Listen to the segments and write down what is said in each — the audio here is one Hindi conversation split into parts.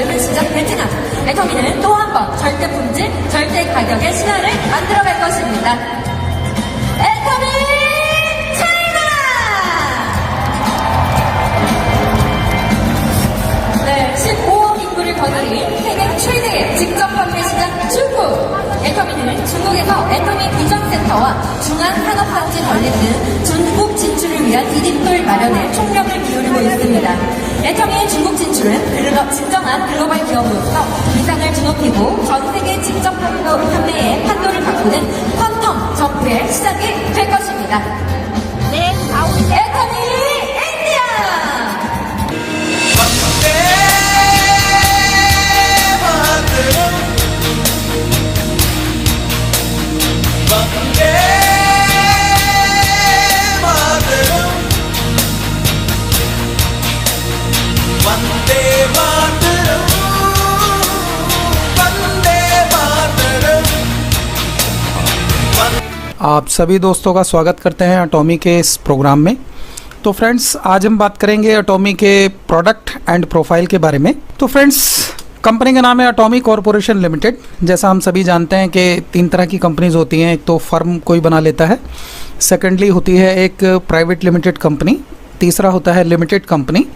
넓은 시장 베트남. 애터미는 또 한 번 절대 품질, 절대 가격의 신화를 만들어갈 것입니다. 애터미 차이나! 네, 15억 인구를 거느린 세계 최대의 직접 판매 시장 중국. 애터미는 중국에서 애터미 비전센터와 중앙산업단지 건립 등 중국 진출을 위한 디딤돌 마련에 총력을 기울이고 있습니다. 애터미의 중국 진출은 진정한 글로벌 기업으로서 위상을 뒤높이고 전 세계 직접 판매의 판도를 바꾸는 퀀텀 점프의 시작이 될 것입니다. 네, 애터미 인디아! आप सभी दोस्तों का स्वागत करते हैं एटॉमी के इस प्रोग्राम में। तो फ्रेंड्स, आज हम बात करेंगे एटॉमी के प्रोडक्ट एंड प्रोफाइल के बारे में। तो फ्रेंड्स, कंपनी का नाम है एटॉमी कॉरपोरेशन लिमिटेड। जैसा हम सभी जानते हैं कि 3 तरह की कंपनीज होती हैं। एक तो फर्म कोई बना लेता है, सेकेंडली होती है एक प्राइवेट लिमिटेड कंपनी, तीसरा होता है लिमिटेड कंपनी,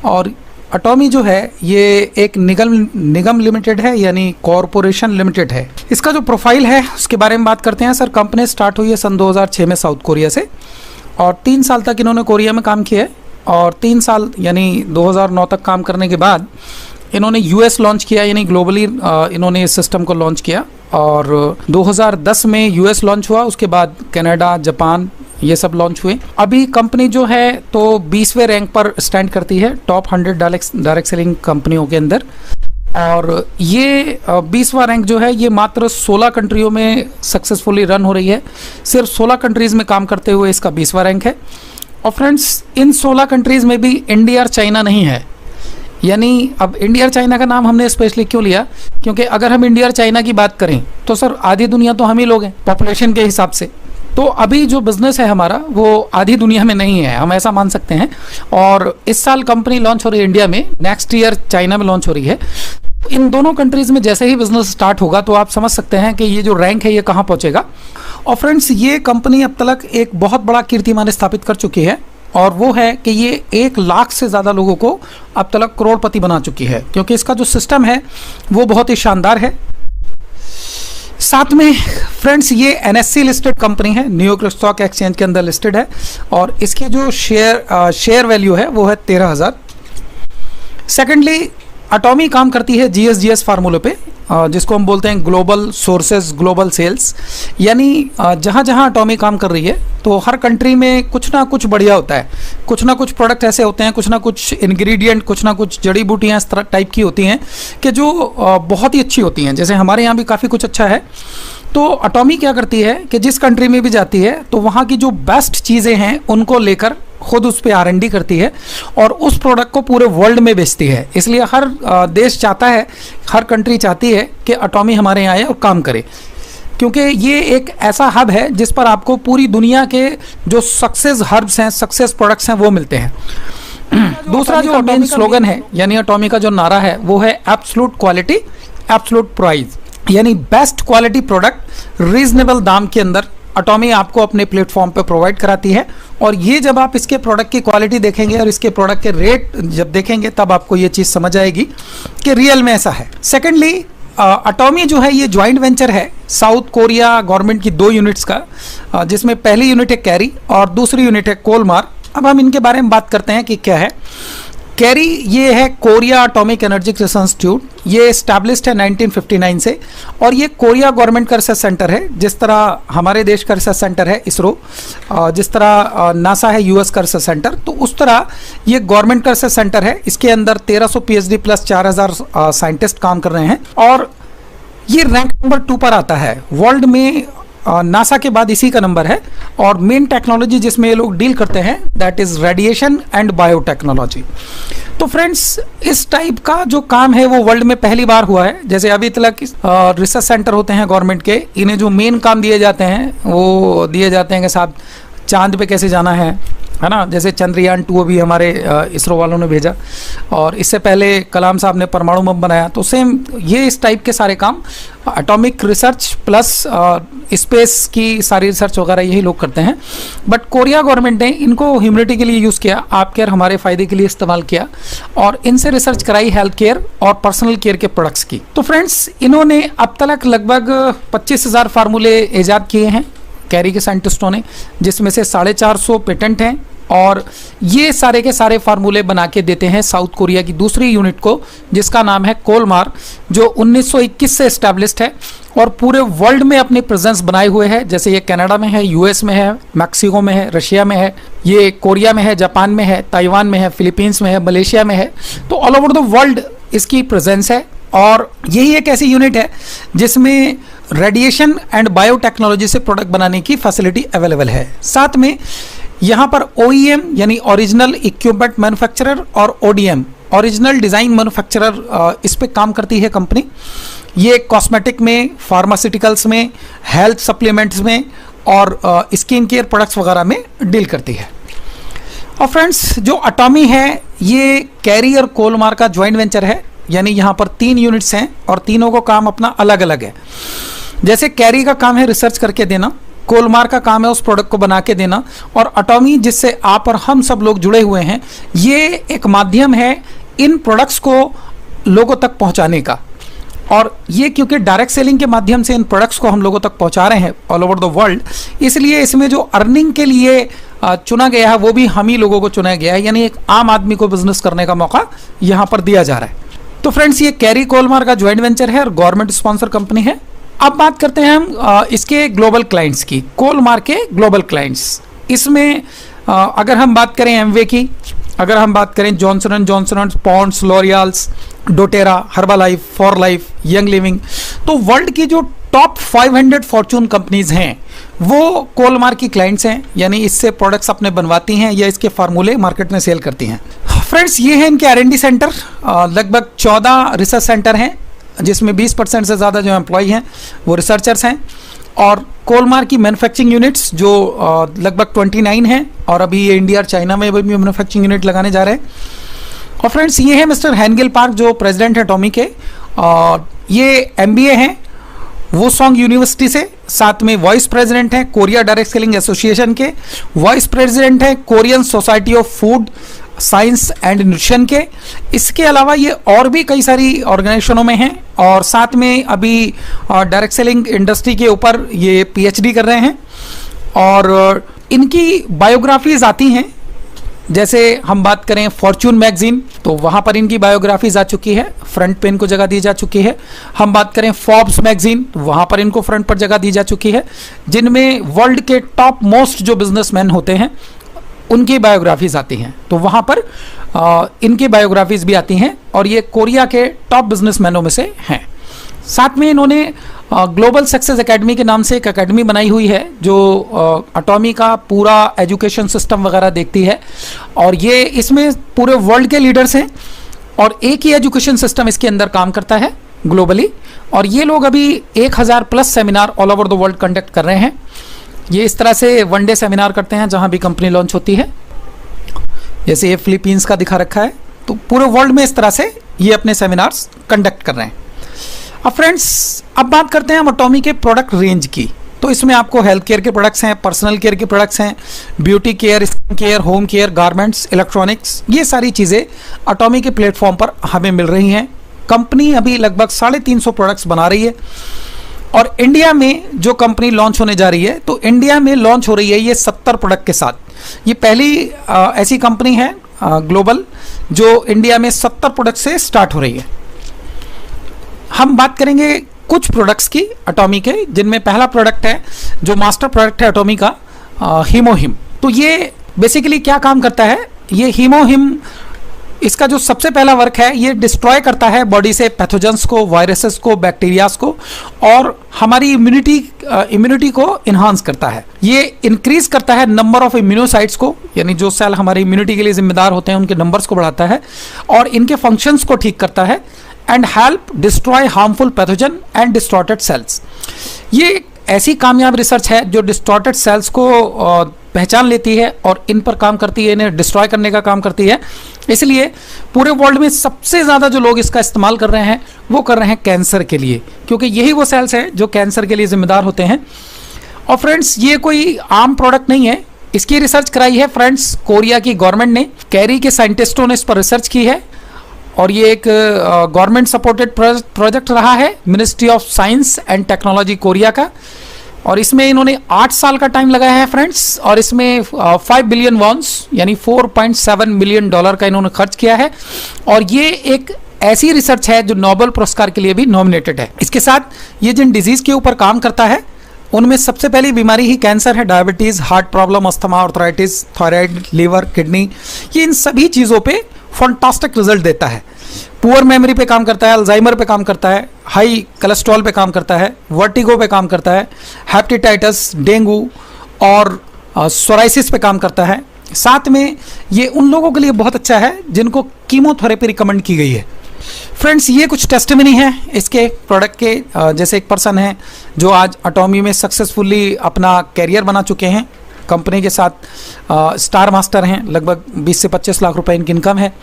और एटॉमी जो है ये एक निगम लिमिटेड है, यानी कॉरपोरेशन लिमिटेड है। इसका जो प्रोफाइल है उसके बारे में बात करते हैं। सर, कंपनी स्टार्ट हुई है सन 2006 में साउथ कोरिया से, और 3 साल तक इन्होंने कोरिया में काम किया है, और 3 साल यानी 2009 तक काम करने के बाद इन्होंने यूएस लॉन्च किया, यानी ग्लोबली इन्होंने इस सिस्टम को लॉन्च किया। और 2010 में यूएस लॉन्च हुआ, उसके बाद कनाडा, जापान, ये सब लॉन्च हुए। अभी कंपनी जो है तो 20वें रैंक पर स्टैंड करती है टॉप 100 डायरेक्ट सेलिंग कंपनियों के अंदर। और ये 20वां रैंक जो है ये मात्र 16 कंट्रियों में सक्सेसफुली रन हो रही है। सिर्फ 16 कंट्रीज़ में काम करते हुए इसका 20वां रैंक है। और फ्रेंड्स, इन 16 कंट्रीज़ में भी इंडिया और चाइना नहीं है। यानी अब इंडिया और चाइना का नाम हमने स्पेशली क्यों लिया, क्योंकि अगर हम इंडिया और चाइना की बात करें तो सर आधी दुनिया तो हम ही लोग हैं पॉपुलेशन के हिसाब से। तो अभी जो बिजनेस है हमारा वो आधी दुनिया में नहीं है, हम ऐसा मान सकते हैं। और इस साल कंपनी लॉन्च हो रही है इंडिया में, नेक्स्ट ईयर चाइना में लॉन्च हो रही है। इन दोनों कंट्रीज़ में जैसे ही बिजनेस स्टार्ट होगा तो आप समझ सकते हैं कि ये जो रैंक है ये कहाँ पहुँचेगा। और फ्रेंड्स, ये कंपनी अब तक एक बहुत बड़ा कीर्तिमान स्थापित कर चुकी है, और वो है कि ये 1 लाख से ज़्यादा लोगों को अब तक करोड़पति बना चुकी है, क्योंकि इसका जो सिस्टम है वो बहुत ही शानदार है। साथ में फ्रेंड्स, ये एनएससी लिस्टेड कंपनी है, न्यूयॉर्क स्टॉक एक्सचेंज के अंदर लिस्टेड है, और इसके जो शेयर वैल्यू है वो है 13,000। सेकेंडली, एटॉमी काम करती है जीएसजीएस फार्मूले पे, जिसको हम बोलते हैं ग्लोबल सोर्सेज ग्लोबल सेल्स। यानी जहाँ जहाँ एटॉमी काम कर रही है तो हर कंट्री में कुछ ना कुछ बढ़िया होता है, कुछ ना कुछ प्रोडक्ट ऐसे होते हैं, कुछ ना कुछ इंग्रेडिएंट, कुछ ना कुछ जड़ी बूटियाँ इस तरह टाइप की होती हैं कि जो बहुत ही अच्छी होती हैं। जैसे हमारे यहाँ भी काफ़ी कुछ अच्छा है। तो एटॉमी क्या करती है कि जिस कंट्री में भी जाती है तो वहाँ की जो बेस्ट चीज़ें हैं उनको लेकर खुद उस पर R&D करती है, और उस प्रोडक्ट को पूरे वर्ल्ड में बेचती है। इसलिए हर देश चाहता है, हर कंट्री चाहती है कि एटॉमी हमारे यहाँ आए और काम करे, क्योंकि ये एक ऐसा हब है जिस पर आपको पूरी दुनिया के जो सक्सेस हर्ब्स हैं, सक्सेस प्रोडक्ट्स हैं, वो मिलते हैं। दूसरा जो मेन स्लोगन है, यानी एटॉमी का जो नारा है वो है एब्सोल्यूट क्वालिटी एब्सोल्यूट प्राइस, यानी बेस्ट क्वालिटी प्रोडक्ट रीजनेबल दाम के अंदर एटॉमी आपको अपने प्लेटफॉर्म पे प्रोवाइड कराती है। और ये जब आप इसके प्रोडक्ट की क्वालिटी देखेंगे और इसके प्रोडक्ट के रेट जब देखेंगे तब आपको ये चीज़ समझ आएगी कि रियल में ऐसा है। सेकेंडली, एटॉमी जो है ये ज्वाइंट वेंचर है साउथ कोरिया गवर्नमेंट की 2 यूनिट्स का, जिसमें पहली यूनिट है कैरी और दूसरी यूनिट है कोलमार। अब हम इनके बारे में बात करते हैं कि क्या है। कैरी ये है Korea atomic energy research institute, ये एस्टैब्लिश्ड है 1959 से, और ये कोरिया गवर्नमेंट का रिसर्च सेंटर है। जिस तरह हमारे देश का रिसर्च सेंटर है इसरो, जिस तरह नासा है यूएस का रिसर्च सेंटर, तो उस तरह ये गवर्नमेंट का रिसर्च सेंटर है। इसके अंदर 1300 पीएचडी प्लस 4000 साइंटिस्ट काम कर रहे हैं, और ये रैंक नंबर 2 पर आता है वर्ल्ड में। नासा के बाद इसी का नंबर है। और मेन टेक्नोलॉजी जिसमें ये लोग डील करते हैं that is radiation and biotechnology. तो फ्रेंड्स, इस टाइप का जो काम है वो वर्ल्ड में पहली बार हुआ है। जैसे अभी तक रिसर्च सेंटर होते हैं गवर्नमेंट के, इन्हें जो मेन काम दिए जाते हैं वो दिए जाते हैं कि साहब चांद पे कैसे जाना है, है ना, जैसे चंद्रयान 2 अभी हमारे इसरो वालों ने भेजा, और इससे पहले कलाम साहब ने परमाणु बम बनाया। तो सेम ये इस टाइप के सारे काम एटॉमिक रिसर्च प्लस स्पेस की सारी रिसर्च वगैरह यही लोग करते हैं। बट कोरिया गवर्नमेंट ने इनको ह्यूमैनिटी के लिए यूज़ किया, आप केयर हमारे फ़ायदे के लिए इस्तेमाल किया, और इनसे रिसर्च कराई हेल्थ केयर और पर्सनल केयर के प्रोडक्ट्स की। तो फ्रेंड्स, इन्होंने अब तक लगभग 25,000 फार्मूले ईजाद किए हैं कैरी के साइंटिस्टों ने, जिसमें से 450 पेटेंट हैं, और ये सारे के सारे फार्मूले बना के देते हैं साउथ कोरिया की दूसरी यूनिट को, जिसका नाम है कोलमार, जो 1921 से एस्टैब्लिश्ड है और पूरे वर्ल्ड में अपनी प्रेजेंस बनाए हुए है। जैसे ये कनाडा में है, यूएस में है, मैक्सिको में है, रशिया में है, ये कोरिया में है, जापान में है, ताइवान में है, फिलीपींस में है, मलेशिया में है। तो ऑल ओवर द वर्ल्ड इसकी प्रेजेंस है, और यही एक ऐसी यूनिट है जिसमें रेडिएशन एंड बायोटेक्नोलॉजी से प्रोडक्ट बनाने की फैसिलिटी अवेलेबल है। साथ में यहाँ पर OEM यानी ओरिजिनल इक्विपमेंट मैन्युफैक्चरर और ODM ओरिजिनल डिज़ाइन मैन्युफैक्चरर इस पे काम करती है कंपनी। ये कॉस्मेटिक में, फार्मास्यूटिकल्स में, हेल्थ सप्लीमेंट्स में और स्किन केयर प्रोडक्ट्स वगैरह में डील करती है। और फ्रेंड्स, जो अटॉमी है ये कैरी और कोलमार का ज्वाइंट वेंचर है, यानी यहाँ पर 3 यूनिट्स हैं और तीनों को काम अपना अलग अलग है। जैसे कैरी का काम है रिसर्च करके देना, कोलमार का काम है उस प्रोडक्ट को बना के देना, और अटॉमी जिससे आप और हम सब लोग जुड़े हुए हैं, ये एक माध्यम है इन प्रोडक्ट्स को लोगों तक पहुंचाने का। और ये क्योंकि डायरेक्ट सेलिंग के माध्यम से इन प्रोडक्ट्स को हम लोगों तक पहुंचा रहे हैं ऑल ओवर द वर्ल्ड, इसलिए इसमें जो अर्निंग के लिए चुना गया है वो भी हम ही लोगों को चुना गया है, यानी एक आम आदमी को बिजनेस करने का मौका यहाँ पर दिया जा रहा है। तो फ्रेंड्स, ये कैरी कोलमार का ज्वाइंट वेंचर है और गवर्नमेंट स्पॉन्सर कंपनी है। अब बात करते हैं हम इसके ग्लोबल क्लाइंट्स की, कोलमार के ग्लोबल क्लाइंट्स। इसमें अगर हम बात करें एमवे की, अगर हम बात करें Johnson and Johnson, Pond's, L'Oreals, doTERRA, Herbalife, for life, Young Living, तो वर्ल्ड की जो टॉप 500 फॉर्चून कंपनीज हैं वो कोलमार की क्लाइंट्स हैं, यानी इससे प्रोडक्ट्स अपने बनवाती हैं या इसके फार्मूले मार्केट में सेल करती हैं। फ्रेंड्स, ये है इनके R&D सेंटर, लगभग 14 रिसर्च सेंटर हैं, जिसमें 20% से ज़्यादा जो एम्प्लॉय हैं वो रिसर्चर्स हैं, और कोलमार की मैन्युफैक्चरिंग यूनिट्स जो लगभग 29 हैं, और अभी ये इंडिया और चाइना में भी मैन्युफैक्चरिंग यूनिट लगाने जा रहे हैं। और फ्रेंड्स, ये है मिस्टर हैनगिल पार्क, जो प्रेसिडेंट है टॉमी के, और ये MBA हैं वोसोंग यूनिवर्सिटी से, साथ में वाइस प्रेसिडेंट हैं कोरिया डायरेक्ट सेलिंग एसोसिएशन के, वाइस प्रेसिडेंट हैं Korean society of food science and nutrition के। इसके अलावा ये और भी कई सारी ऑर्गेनाइजेशनों में हैं, और साथ में अभी डायरेक्ट सेलिंग इंडस्ट्री के ऊपर ये PhD कर रहे हैं। और इनकी बायोग्राफीज आती हैं, जैसे हम बात करें फॉर्च्यून मैगजीन, तो वहाँ पर इनकी बायोग्राफीज आ चुकी है, फ्रंट पे इनको जगह दी जा चुकी है। हम बात करें फोर्ब्स मैगजीन, तो वहाँ पर इनको फ्रंट पर जगह दी जा चुकी है, जिनमें वर्ल्ड के टॉप मोस्ट जो बिजनेसमैन होते हैं उनकी बायोग्राफीज आती हैं, तो वहाँ पर इनकी बायोग्राफीज भी आती हैं, और ये कोरिया के टॉप बिजनेसमैनों में से हैं। साथ में इन्होंने ग्लोबल सक्सेस एकेडमी के नाम से एक एकेडमी बनाई हुई है, जो अटॉमी का पूरा एजुकेशन सिस्टम वगैरह देखती है, और ये इसमें पूरे वर्ल्ड के लीडर्स हैं, और एक ही एजुकेशन सिस्टम इसके अंदर काम करता है ग्लोबली। और ये लोग अभी 1000+ seminar all over the world conduct कर रहे हैं। ये इस तरह से 1 डे सेमिनार करते हैं जहां भी कंपनी लॉन्च होती है, जैसे ये फिलीपींस का दिखा रखा है, तो पूरे वर्ल्ड में इस तरह से ये अपने सेमिनार्स कंडक्ट कर रहे हैं। अब फ्रेंड्स, अब बात करते हैं हम अटॉमी के प्रोडक्ट रेंज की। तो इसमें आपको हेल्थ केयर के प्रोडक्ट्स हैं, पर्सनल केयर के प्रोडक्ट्स हैं, beauty care, skin care, home care, garments, electronics, ये सारी चीज़ें अटॉमी के प्लेटफॉर्म पर हमें मिल रही हैं। कंपनी अभी लगभग 350 प्रोडक्ट्स बना रही है, और इंडिया में जो कंपनी लॉन्च होने जा रही है, तो इंडिया में लॉन्च हो रही है ये 70 प्रोडक्ट के साथ। ये पहली ऐसी कंपनी है ग्लोबल जो इंडिया में 70 प्रोडक्ट से स्टार्ट हो रही है। हम बात करेंगे कुछ प्रोडक्ट्स की अटॉमी के, जिनमें पहला प्रोडक्ट है जो मास्टर प्रोडक्ट है अटॉमी का, हीमोहिम। तो ये बेसिकली क्या काम करता है, ये हीमोहिम, इसका जो सबसे पहला वर्क है, ये डिस्ट्रॉय करता है बॉडी से पैथोजेंस को, वायरसेस को, बैक्टीरियाज को, और हमारी इम्यूनिटी को इन्हांस करता है। ये इंक्रीज करता है नंबर ऑफ इम्यूनोसाइट्स को, यानी जो सेल हमारी इम्यूनिटी के लिए जिम्मेदार होते हैं उनके नंबर्स को बढ़ाता है, और इनके फंक्शंस को ठीक करता है, and help destroy harmful pathogen and distorted cells. ये ऐसी कामयाब रिसर्च है जो डिस्टॉर्टेड सेल्स को पहचान लेती है और इन पर काम करती है, इन्हें डिस्ट्रॉय करने का काम करती है। इसलिए पूरे वर्ल्ड में सबसे ज़्यादा जो लोग इसका इस्तेमाल कर रहे हैं वो कर रहे हैं कैंसर के लिए, क्योंकि यही वो सेल्स हैं जो कैंसर के लिए जिम्मेदार होते हैं। और फ्रेंड्स, ये कोई आम प्रोडक्ट नहीं है, इसकी रिसर्च कराई है फ्रेंड्स कोरिया की गवर्नमेंट ने। कैरी के साइंटिस्टों ने इस पर रिसर्च की है और ये एक गवर्नमेंट सपोर्टेड प्रोजेक्ट रहा है, ministry of science and technology Korea का। और इसमें इन्होंने 8 साल का टाइम लगाया है फ्रेंड्स, और इसमें 5 बिलियन वॉन्स यानी $4.7 मिलियन का इन्होंने खर्च किया है। और ये एक ऐसी रिसर्च है जो नोबेल पुरस्कार के लिए भी नॉमिनेटेड है। इसके साथ ये जिन डिजीज के ऊपर काम करता है उनमें सबसे पहली बीमारी ही कैंसर है, diabetes, heart problem, asthma, arthritis, thyroid, liver, kidney, ये इन सभी चीज़ों पे फंटास्टिक रिजल्ट देता है। पुअर मेमोरी पे काम करता है, अल्जाइमर पे काम करता है, हाई कोलेस्ट्रॉल पे काम करता है, वर्टिगो पे काम करता है, हेपेटाइटिस, डेंगू और सोराइसिस पे काम करता है। साथ में ये उन लोगों के लिए बहुत अच्छा है जिनको कीमोथेरेपी रिकमेंड की गई है। फ्रेंड्स, ये कुछ टेस्टिमनी है इसके प्रोडक्ट के। जैसे एक पर्सन है जो आज एटॉमी में सक्सेसफुली अपना कैरियर बना चुके हैं, कंपनी के साथ स्टार मास्टर हैं, लगभग 20 से 25 लाख रुपए इनकी इनकम है।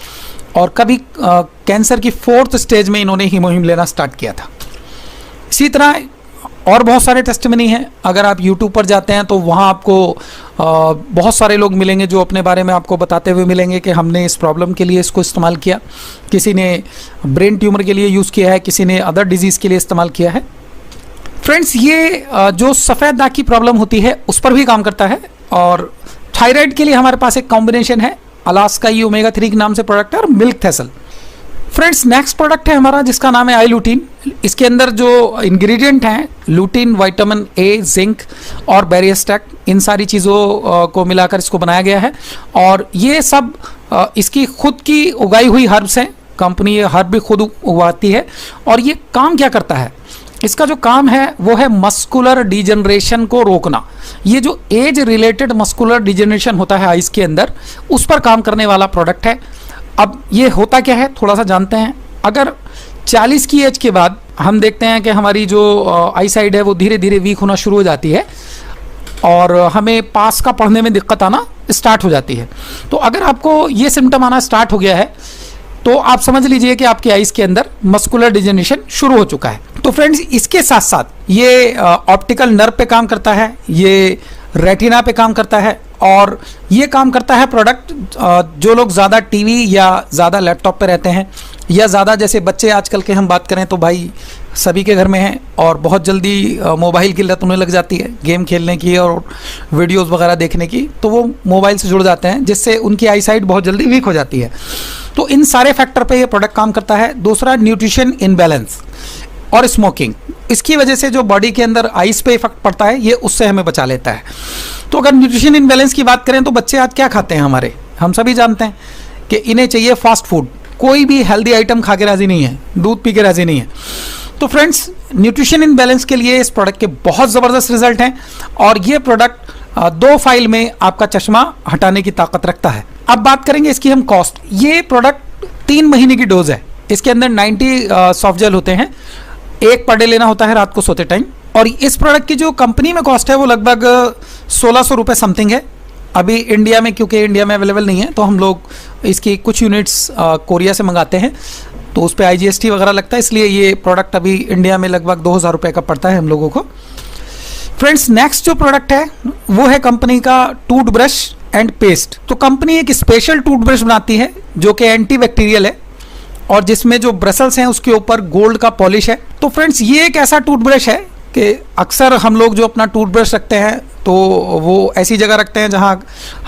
और कभी कैंसर की 4th स्टेज में इन्होंने ही मुहिम लेना स्टार्ट किया था। इसी तरह और बहुत सारे टेस्टिमनी हैं। अगर आप यूट्यूब पर जाते हैं तो वहाँ आपको बहुत सारे लोग मिलेंगे जो अपने बारे में आपको बताते हुए मिलेंगे कि हमने इस प्रॉब्लम के लिए इसको इस्तेमाल किया, किसी ने ब्रेन ट्यूमर के लिए यूज़ किया है, किसी ने अदर डिजीज़ के लिए इस्तेमाल किया है। फ्रेंड्स, ये जो सफ़ेद दाग की प्रॉब्लम होती है उस पर भी काम करता है। और थायराइड के लिए हमारे पास एक कॉम्बिनेशन है, अलास्का ई ओमेगा 3 के नाम से प्रोडक्ट है, और मिल्क थैसल। फ्रेंड्स, नेक्स्ट प्रोडक्ट है हमारा जिसका नाम है आई लूटीन। इसके अंदर जो इंग्रेडिएंट हैं लूटीन, विटामिन ए, जिंक और बेरिस्टैक, इन सारी चीज़ों को मिलाकर इसको बनाया गया है। और ये सब इसकी खुद की उगाई हुई हर्ब्स हैं, कंपनी ये हर्ब भी खुद उगाती है। और ये काम क्या करता है, इसका जो काम है वो है मस्कुलर डिजनरेशन को रोकना। ये जो एज रिलेटेड मस्कुलर डिजनरेशन होता है आइज के अंदर, उस पर काम करने वाला प्रोडक्ट है। अब ये होता क्या है थोड़ा सा जानते हैं। अगर 40 की एज के बाद हम देखते हैं कि हमारी जो आई साइड है वो धीरे धीरे वीक होना शुरू हो जाती है और हमें पास का पढ़ने में दिक्कत आना स्टार्ट हो जाती है। तो अगर आपको ये सिम्टम आना स्टार्ट हो गया है तो आप समझ लीजिए कि आपकी आइज के अंदर मस्कुलर डिजनरेशन शुरू हो चुका है। तो फ्रेंड्स, इसके साथ साथ ये ऑप्टिकल नर्व पे काम करता है, ये रेटिना पे काम करता है, और ये काम करता है प्रोडक्ट जो लोग ज़्यादा टीवी या ज़्यादा लैपटॉप पे रहते हैं, या ज़्यादा जैसे बच्चे आजकल के हम बात करें तो भाई सभी के घर में हैं और बहुत जल्दी मोबाइल की लत उन्हें लग जाती है, गेम खेलने की और वीडियोस वगैरह देखने की, तो वो मोबाइल से जुड़ जाते हैं जिससे उनकी आई साइट बहुत जल्दी वीक हो जाती है। तो इन सारे फैक्टर पे ये प्रोडक्ट काम करता है। दूसरा, न्यूट्रिशन इनबैलेंस और स्मोकिंग, इसकी वजह से जो बॉडी के अंदर आइस पे इफेक्ट पड़ता है ये उससे हमें बचा लेता है। तो अगर न्यूट्रिशन इनबैलेंस की बात करें तो बच्चे आज क्या खाते हैं हमारे, हम सभी जानते हैं कि इन्हें चाहिए फास्ट फूड, कोई भी हेल्दी आइटम खा के राजी नहीं है, दूध पी के राजी नहीं है। तो फ्रेंड्स, न्यूट्रिशन इनबैलेंस के लिए इस प्रोडक्ट के बहुत ज़बरदस्त रिजल्ट हैं और ये प्रोडक्ट 2 फाइल में आपका चश्मा हटाने की ताकत रखता है। अब बात करेंगे इसकी हम कॉस्ट। ये प्रोडक्ट 3 महीने की डोज है, इसके अंदर 90 सॉफ्ट जेल होते हैं, 1 पर डे लेना होता है रात को सोते टाइम। और इस प्रोडक्ट की जो कंपनी में कॉस्ट है वो लगभग 1600 रुपये समथिंग है। अभी इंडिया में, क्योंकि इंडिया में अवेलेबल नहीं है, तो हम लोग इसकी कुछ यूनिट्स कोरिया से मंगाते हैं, तो उस पर IGST वगैरह लगता है, इसलिए ये प्रोडक्ट अभी इंडिया में लगभग 2000 रुपये का पड़ता है हम लोगों को। फ्रेंड्स, नेक्स्ट जो प्रोडक्ट है वो है कंपनी का टूथब्रश एंड पेस्ट। तो कंपनी एक स्पेशल टूथब्रश बनाती है जो कि एंटी बैक्टीरियल है और जिसमें जो ब्रसल्स हैं उसके ऊपर गोल्ड का पॉलिश है। तो फ्रेंड्स, ये एक ऐसा टूथब्रश है कि अक्सर हम लोग जो अपना टूथब्रश रखते हैं तो वो ऐसी जगह रखते हैं जहां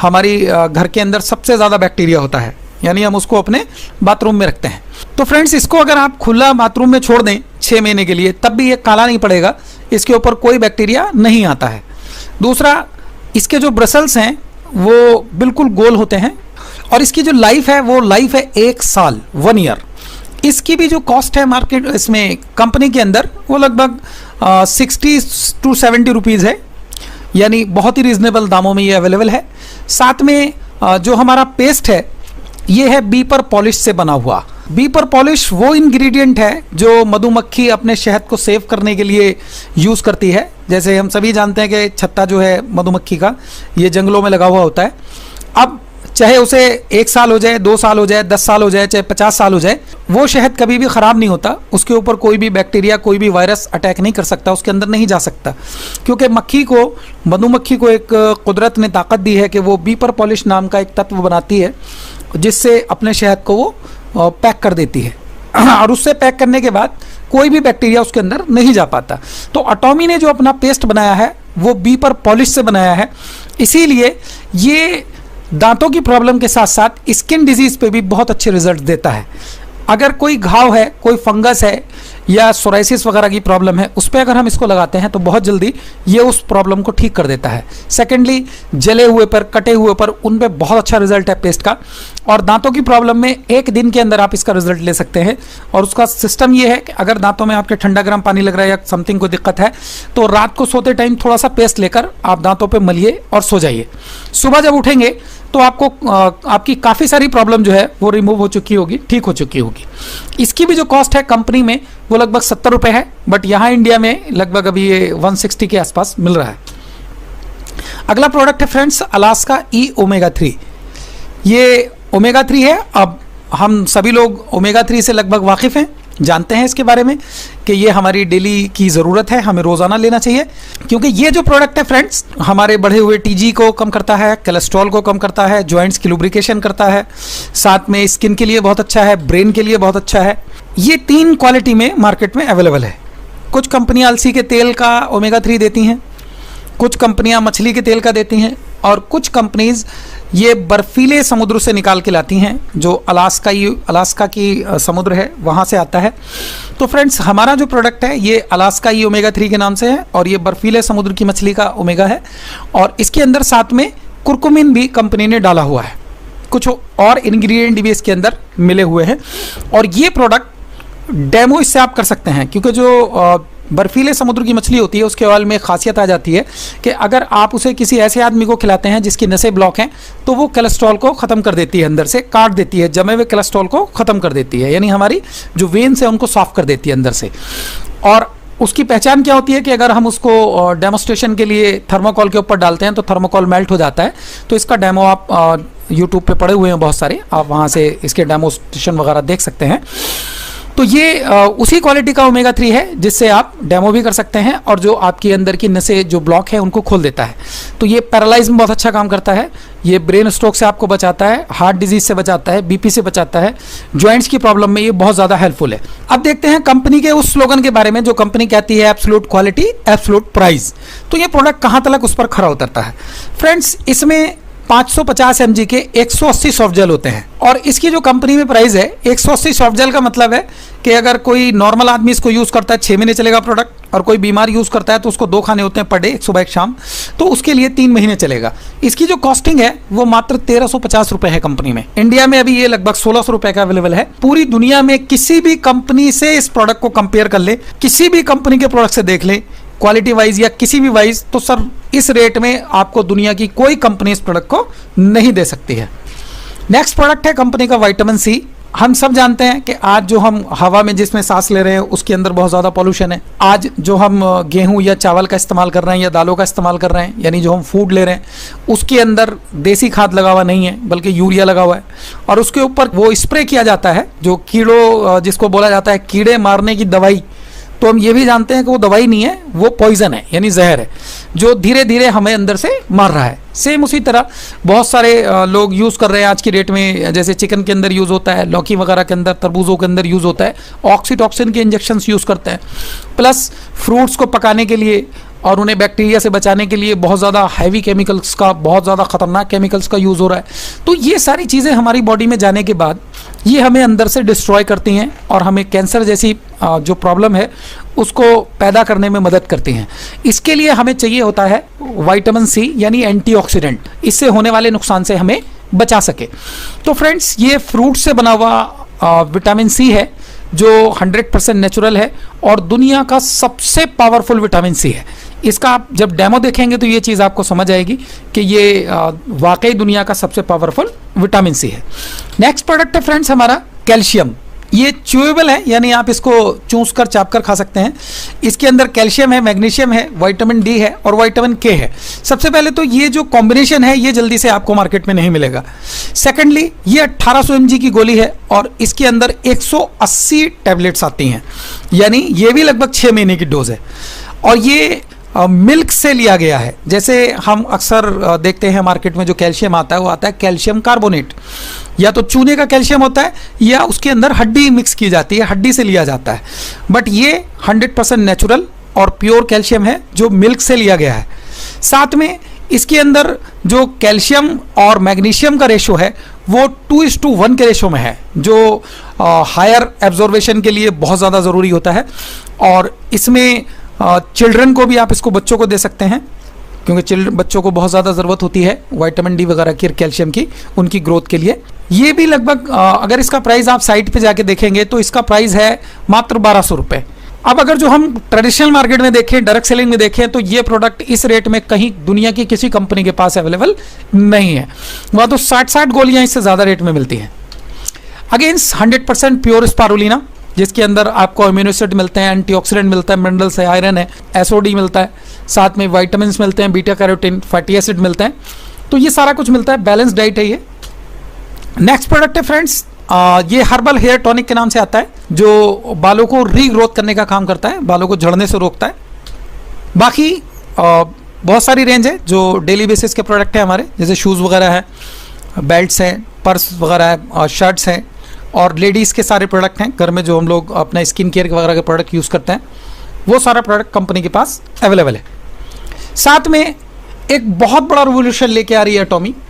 हमारी घर के अंदर सबसे ज़्यादा बैक्टीरिया होता है, यानी हम उसको अपने बाथरूम में रखते हैं। तो फ्रेंड्स, इसको अगर आप खुला बाथरूम में छोड़ दें 6 महीने के लिए, तब भी ये काला नहीं पड़ेगा, इसके ऊपर कोई बैक्टीरिया नहीं आता है। दूसरा, इसके जो ब्रसल्स हैं वो बिल्कुल गोल होते हैं और इसकी जो लाइफ है वो लाइफ है 1 साल, 1 ईयर। इसकी भी जो कॉस्ट है मार्केट इसमें कंपनी के अंदर वो लगभग 60 to 70 रुपीज़ है, यानी बहुत ही रीजनेबल दामों में ये अवेलेबल है। साथ में जो हमारा पेस्ट है ये है बीपर पॉलिश से बना हुआ। बीपर पॉलिश वो इंग्रेडिएंट है जो मधुमक्खी अपने शहद को सेव करने के लिए यूज़ करती है जैसे हम सभी जानते हैं कि छत्ता जो है मधुमक्खी का, ये जंगलों में लगा हुआ होता है। अब चाहे उसे 1 साल हो जाए, 2 साल हो जाए, 10 साल हो जाए, चाहे 50 साल हो जाए, वो शहद कभी भी ख़राब नहीं होता। उसके ऊपर कोई भी बैक्टीरिया, कोई भी वायरस अटैक नहीं कर सकता, उसके अंदर नहीं जा सकता, क्योंकि मधुमक्खी को एक कुदरत ने ताकत दी है कि वो बीपर पॉलिश नाम का एक तत्व बनाती है, जिससे अपने शहद को वो पैक कर देती है और उससे पैक करने के बाद कोई भी बैक्टीरिया उसके अंदर नहीं जा पाता। तो अटॉमी ने जो अपना पेस्ट बनाया है वो बीपर पॉलिश से बनाया है, इसीलिए ये दांतों की प्रॉब्लम के साथ साथ स्किन डिजीज पे भी बहुत अच्छे रिजल्ट देता है। अगर कोई घाव है, कोई फंगस है या सोराइसिस वगैरह की प्रॉब्लम है, उस पर अगर हम इसको लगाते हैं तो बहुत जल्दी ये उस प्रॉब्लम को ठीक कर देता है। सेकेंडली, जले हुए पर, कटे हुए पर, उन पे बहुत अच्छा रिजल्ट है पेस्ट का। और दांतों की प्रॉब्लम में 1 दिन के अंदर आप इसका रिजल्ट ले सकते हैं। और उसका सिस्टम ये है कि अगर दांतों में आपके ठंडा गर्म पानी लग रहा है या समथिंग कोई दिक्कत है, तो रात को सोते टाइम थोड़ा सा पेस्ट लेकर आप दांतों पर मलिए और सो जाइए। सुबह जब उठेंगे तो आपको आपकी काफ़ी सारी प्रॉब्लम जो है वो रिमूव हो चुकी होगी, ठीक हो चुकी होगी। इसकी भी जो कॉस्ट है कंपनी में वो लगभग 70 रुपये है, बट यहाँ इंडिया में लगभग अभी ये 160 के आसपास मिल रहा है। अगला प्रोडक्ट है फ्रेंड्स अलास्का ई ओमेगा 3। ये ओमेगा 3 है। अब हम सभी लोग ओमेगा 3 से लगभग वाकिफ़ हैं, जानते हैं इसके बारे में कि ये हमारी डेली की ज़रूरत है, हमें रोज़ाना लेना चाहिए, क्योंकि ये जो प्रोडक्ट है फ्रेंड्स हमारे बढ़े हुए टीजी को कम करता है, कोलेस्ट्रॉल को कम करता है, जॉइंट्स की लुब्रिकेशन करता है, साथ में स्किन के लिए बहुत अच्छा है, ब्रेन के लिए बहुत अच्छा है। ये 3 क्वालिटी में मार्केट में अवेलेबल है। कुछ कंपनियाँ अलसी के तेल का ओमेगा 3 देती हैं, कुछ कंपनियाँ मछली के तेल का देती हैं, और कुछ कंपनीज ये बर्फीले समुद्र से निकाल के लाती हैं, जो अलास्का की समुद्र है वहाँ से आता है। तो फ्रेंड्स हमारा जो प्रोडक्ट है ये अलास्का ई ओमेगा 3 के नाम से है, और ये बर्फीले समुद्र की मछली का ओमेगा है, और इसके अंदर साथ में कुरकुमिन भी कंपनी ने डाला हुआ है, कुछ और इंग्रेडिएंट भी इसके अंदर मिले हुए हैं। और ये प्रोडक्ट डेमो इससे आप कर सकते हैं, क्योंकि जो बर्फीले समुद्र की मछली होती है उसके ऑयल में खासियत आ जाती है कि अगर आप उसे किसी ऐसे आदमी को खिलाते हैं जिसकी नसें ब्लॉक हैं, तो वो कोलेस्ट्रॉल को ख़त्म कर देती है, अंदर से काट देती है, जमे हुए कोलेस्ट्रॉल को ख़त्म कर देती है, यानी हमारी जो वेन्स है उनको साफ कर देती है अंदर से। और उसकी पहचान क्या होती है कि अगर हम उसको डेमोस्ट्रेशन के लिए थर्मोकॉल के ऊपर डालते हैं तो थर्मोकॉल मेल्ट हो जाता है। तो इसका डेमो आप यूट्यूब पे पड़े हुए हैं बहुत सारे, आप वहाँ से इसके डेमोस्ट्रेशन वगैरह देख सकते हैं। तो ये उसी क्वालिटी का ओमेगा 3 है जिससे आप डेमो भी कर सकते हैं, और जो आपकी अंदर की नसें जो ब्लॉक है उनको खोल देता है। तो ये पैरालाइज में बहुत अच्छा काम करता है, ये ब्रेन स्ट्रोक से आपको बचाता है, हार्ट डिजीज से बचाता है, बीपी से बचाता है, जॉइंट्स की प्रॉब्लम में ये बहुत ज़्यादा हेल्पफुल है। अब देखते हैं कंपनी के उस स्लोगन के बारे में जो कंपनी कहती है एब्सोल्यूट क्वालिटी एब्सोल्यूट प्राइस। तो ये प्रोडक्ट कहाँ तक उस पर खरा उतरता है फ्रेंड्स? इसमें 550 mg के 180 सॉफ्ट जेल होते हैं, और इसकी जो कंपनी में प्राइस है 180 सॉफ्ट जेल का मतलब है कि अगर कोई नॉर्मल आदमी इसको यूज़ करता है 6 महीने चलेगा प्रोडक्ट, और कोई बीमार यूज़ करता है तो उसको 2 खाने होते हैं पर डे, एक सुबह एक शाम, तो उसके लिए 3 महीने चलेगा। इसकी जो कॉस्टिंग है वो मात्र 1350 रुपये है कंपनी में। इंडिया में अभी ये लगभग 1600 रुपये का अवेलेबल है। पूरी दुनिया में किसी भी कंपनी से इस प्रोडक्ट को कंपेयर कर ले, किसी भी कंपनी के प्रोडक्ट से देख ले, क्वालिटी वाइज या किसी भी वाइज, तो सर इस रेट में आपको दुनिया की कोई कंपनी इस प्रोडक्ट को नहीं दे सकती है। नेक्स्ट प्रोडक्ट है कंपनी का विटामिन सी। हम सब जानते हैं कि आज जो हम हवा में जिसमें सांस ले रहे हैं उसके अंदर बहुत ज़्यादा पॉल्यूशन है। आज जो हम गेहूं या चावल का इस्तेमाल कर रहे हैं या दालों का इस्तेमाल कर रहे हैं, यानी जो हम फूड ले रहे हैं, उसके अंदर देसी खाद लगा हुआ नहीं है बल्कि यूरिया लगा हुआ है, और उसके ऊपर वो स्प्रे किया जाता है जो कीड़ों, जिसको बोला जाता है कीड़े मारने की दवाई। तो हम ये भी जानते हैं कि वो दवाई नहीं है, वो पॉइजन है, यानी जहर है, जो धीरे धीरे हमें अंदर से मार रहा है। सेम उसी तरह बहुत सारे लोग यूज़ कर रहे हैं आज की डेट में, जैसे चिकन के अंदर यूज़ होता है, लौकी वगैरह के अंदर, तरबूजों के अंदर यूज़ होता है, ऑक्सीटॉक्सिन के इंजेक्शंस यूज़ करते हैं, प्लस फ्रूट्स को पकाने के लिए और उन्हें बैक्टीरिया से बचाने के लिए बहुत ज़्यादा हैवी केमिकल्स का, बहुत ज़्यादा ख़तरनाक केमिकल्स का यूज़ हो रहा है। तो ये सारी चीज़ें हमारी बॉडी में जाने के बाद ये हमें अंदर से डिस्ट्रॉय करती हैं और हमें कैंसर जैसी जो प्रॉब्लम है उसको पैदा करने में मदद करती हैं। इसके लिए हमें चाहिए होता है विटामिन सी, यानी एंटीऑक्सीडेंट, इससे होने वाले नुकसान से हमें बचा सके। तो फ्रेंड्स ये फ्रूट से बना हुआ विटामिन सी है जो 100% नेचुरल है और दुनिया का सबसे पावरफुल विटामिन सी है। इसका आप जब डेमो देखेंगे तो ये चीज़ आपको समझ आएगी कि ये वाकई दुनिया का सबसे पावरफुल विटामिन सी है। नेक्स्ट प्रोडक्ट है फ्रेंड्स हमारा कैल्शियम। ये च्यूएबल है, यानी आप इसको चूस कर चाप कर खा सकते हैं। इसके अंदर कैल्शियम है, मैग्नीशियम है, विटामिन डी है और विटामिन के है। सबसे पहले तो ये जो कॉम्बिनेशन है ये जल्दी से आपको मार्केट में नहीं मिलेगा। सेकेंडली, ये 1800 mg की गोली है और इसके अंदर 180 टैबलेट्स आती हैं, यानी ये भी लगभग 6 महीने की डोज है। और ये मिल्क से लिया गया है। जैसे हम अक्सर देखते हैं मार्केट में जो कैल्शियम आता है वो आता है कैल्शियम कार्बोनेट, या तो चूने का कैल्शियम होता है या उसके अंदर हड्डी मिक्स की जाती है, हड्डी से लिया जाता है। बट ये 100% नेचुरल और प्योर कैल्शियम है जो मिल्क से लिया गया है। साथ में इसके अंदर जो कैल्शियम और मैग्नीशियम का रेशो है वो 2:1 के रेशो में है, जो हायर एब्जॉर्वेशन के लिए बहुत ज़्यादा ज़रूरी होता है। और इसमें चिल्ड्रन को भी आप इसको बच्चों को दे सकते हैं, क्योंकि बच्चों को बहुत ज़्यादा ज़रूरत होती है विटामिन डी वगैरह की, कैल्शियम की, उनकी ग्रोथ के लिए। ये भी लगभग अगर इसका प्राइस आप साइट पे जाके देखेंगे तो इसका प्राइस है मात्र 1200 रुपये। अब अगर जो हम ट्रेडिशनल मार्केट में देखें, डायरेक्ट सेलिंग में देखें, तो ये प्रोडक्ट इस रेट में कहीं दुनिया की किसी कंपनी के पास अवेलेबल नहीं है। वहाँ तो 60 गोलियाँ इससे ज़्यादा रेट में मिलती हैं। अगेंस्ट 100% प्योर स्पारुलिना, जिसके अंदर आपको अमीनो एसिड मिलते हैं, एंटीऑक्सीडेंट मिलता है, मिनरल्स है, आयरन है, एसओडी मिलता है, साथ में विटामिन मिलते हैं, बीटा कैरोटीन, फैटी एसिड मिलते हैं। तो ये सारा कुछ मिलता है, बैलेंस डाइट है ये। नेक्स्ट प्रोडक्ट है फ्रेंड्स, ये हर्बल हेयर टॉनिक के नाम से आता है, जो बालों को रीग्रोथ करने का काम करता है, बालों को झड़ने से रोकता है। बाकी बहुत सारी रेंज है जो डेली बेसिस के प्रोडक्ट हैं हमारे, जैसे शूज़ वगैरह है, बेल्ट्स हैं, पर्स वगैरह है, शर्ट्स हैं, और लेडीज़ के सारे प्रोडक्ट हैं घर में जो हम लोग अपना स्किन केयर वगैरह के प्रोडक्ट यूज़ करते हैं, वो सारा प्रोडक्ट कंपनी के पास अवेलेबल है। साथ में एक बहुत बड़ा रिवोल्यूशन लेके आ रही है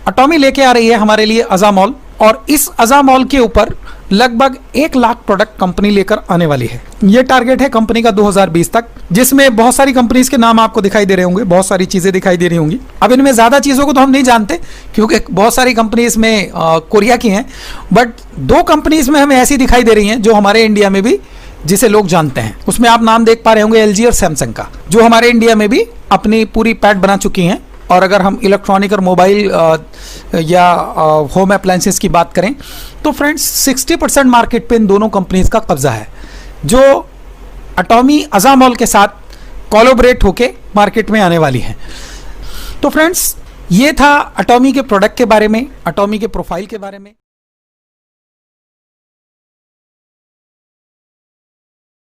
अटॉमी लेके आ रही है हमारे लिए अज़ामोल, और इस अज़ामोल के ऊपर लगभग 1 लाख प्रोडक्ट कंपनी लेकर आने वाली है। ये टारगेट है कंपनी का 2020 तक, जिसमें बहुत सारी कंपनीज के नाम आपको दिखाई दे रहे होंगे, बहुत सारी चीज़ें दिखाई दे रही होंगी। अब इनमें ज़्यादा चीज़ों को तो हम नहीं जानते क्योंकि बहुत सारी कंपनीज में कोरिया की हैं, बट 2 कंपनीज में हमें ऐसी दिखाई दे रही हैं जो हमारे इंडिया में भी, जिसे लोग जानते हैं। उसमें आप नाम देख पा रहे होंगे LG और सैमसंग का, जो हमारे इंडिया में भी अपनी पूरी पैड बना चुकी हैं। और अगर हम इलेक्ट्रॉनिक और मोबाइल या होम अप्लायंसेस की बात करें तो फ्रेंड्स 60% मार्केट पे इन दोनों कंपनीज का कब्जा है, जो अटॉमी अज़ामोल के साथ कोलैबोरेट होके मार्केट में आने वाली है। तो फ्रेंड्स, ये था अटॉमी के प्रोडक्ट के बारे में, अटॉमी के प्रोफाइल के बारे में।